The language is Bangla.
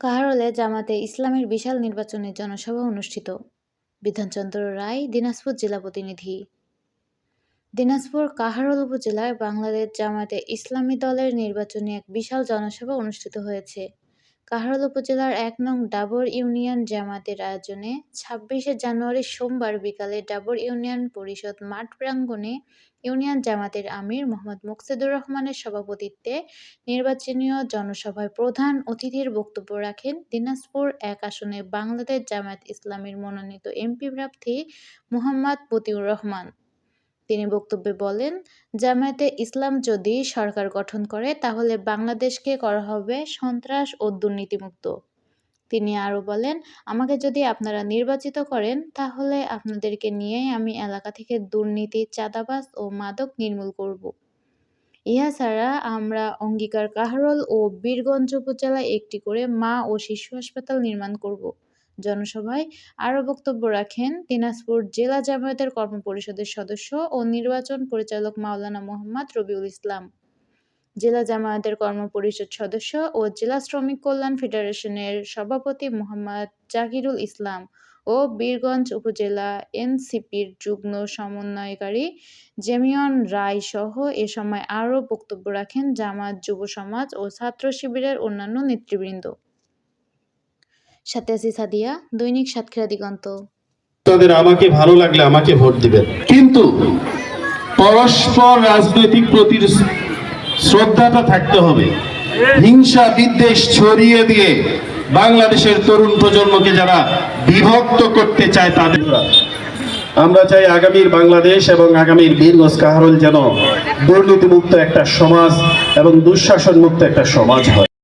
কাহারোলে জামাতে ইসলামীর বিশাল নির্বাচনী জনসভা অনুষ্ঠিত। বিধানচন্দ্র রায়, দিনাজপুর জেলা প্রতিনিধি। দিনাজপুর কাহারোল উপজেলায় বাংলাদেশ জামাতে ইসলামী দলের নির্বাচনী এক বিশাল জনসভা অনুষ্ঠিত হয়েছে। কাহারোল উপজেলার ১ নং ডাবর ইউনিয়ন জামাতের আয়োজনে ২৬শে জানুয়ারি সোমবার বিকালে ডাবর ইউনিয়ন পরিষদ মাঠ প্রাঙ্গণে ইউনিয়ন জামাতের আমির মোহাম্মদ মুকসেদুর রহমানের সভাপতিত্বে নির্বাচনী জনসভায় প্রধান অতিথির বক্তব্য রাখেন দিনাজপুর ১ আসনে বাংলাদেশ জামায়াত ইসলামীর মনোনীত এমপি প্রার্থী মুহাম্মদ মতিউর রহমান। তিনি বক্তব্যে বলেন, জামায়াতে ইসলাম যদি সরকার গঠন করে তাহলে বাংলাদেশকে করা হবে সন্ত্রাস ও দুর্নীতিমুক্ত। তিনি আরও বলেন, আমাকে যদি আপনারা নির্বাচিত করেন তাহলে আপনাদেরকে নিয়েই আমি এলাকা থেকে দুর্নীতি, চাঁদাবাজ ও মাদক নির্মূল করব। ইহা ছাড়া আমরা অঙ্গীকার কাহারোল ও বীরগঞ্জ উপজেলায় একটি করে মা ও শিশু হাসপাতাল নির্মাণ করব। জনসভায় আরও বক্তব্য রাখেন দিনাজপুর জেলা জামায়াতের কর্মপরিষদের সদস্য ও নির্বাচন পরিচালক মাওলানা মোহাম্মদ রবিউল ইসলাম, জেলা জামায়াতের কর্মপরিষদ সদস্য ও জেলা শ্রমিক কল্যাণ ফেডারেশনের সভাপতি মোহাম্মদ জাকিরুল ইসলাম ও বীরগঞ্জ উপজেলা এনসিপির যুগ্ম সমন্বয়কারী জেমিয়ন রায় সহ এ সময় আরও বক্তব্য রাখেন জামায়াত, যুব সমাজ ও ছাত্র শিবিরের অন্যান্য নেতৃবৃন্দ। সাথে আছি সাদিয়া, দৈনিক সাতক্ষীরা দিগন্ত। তাদের আমাকে ভালো লাগলে আমাকে ভোট দিবেন, কিন্তু পরস্পর রাজনৈতিক প্রতি শ্রদ্ধাটা থাকতে হবে। হিংসা বিদ্বেষ ছড়িয়ে দিয়ে বাংলাদেশের তরুণ প্রজন্মকে যারা বিভক্ত করতে চায় তাদের আমরা চাই আগামীর বাংলাদেশ এবং আগামীর বীরগঞ্জ কাহারোল যেন দুর্নীতিমুক্ত একটা সমাজ এবং দুঃশাসন মুক্ত একটা সমাজ হয়।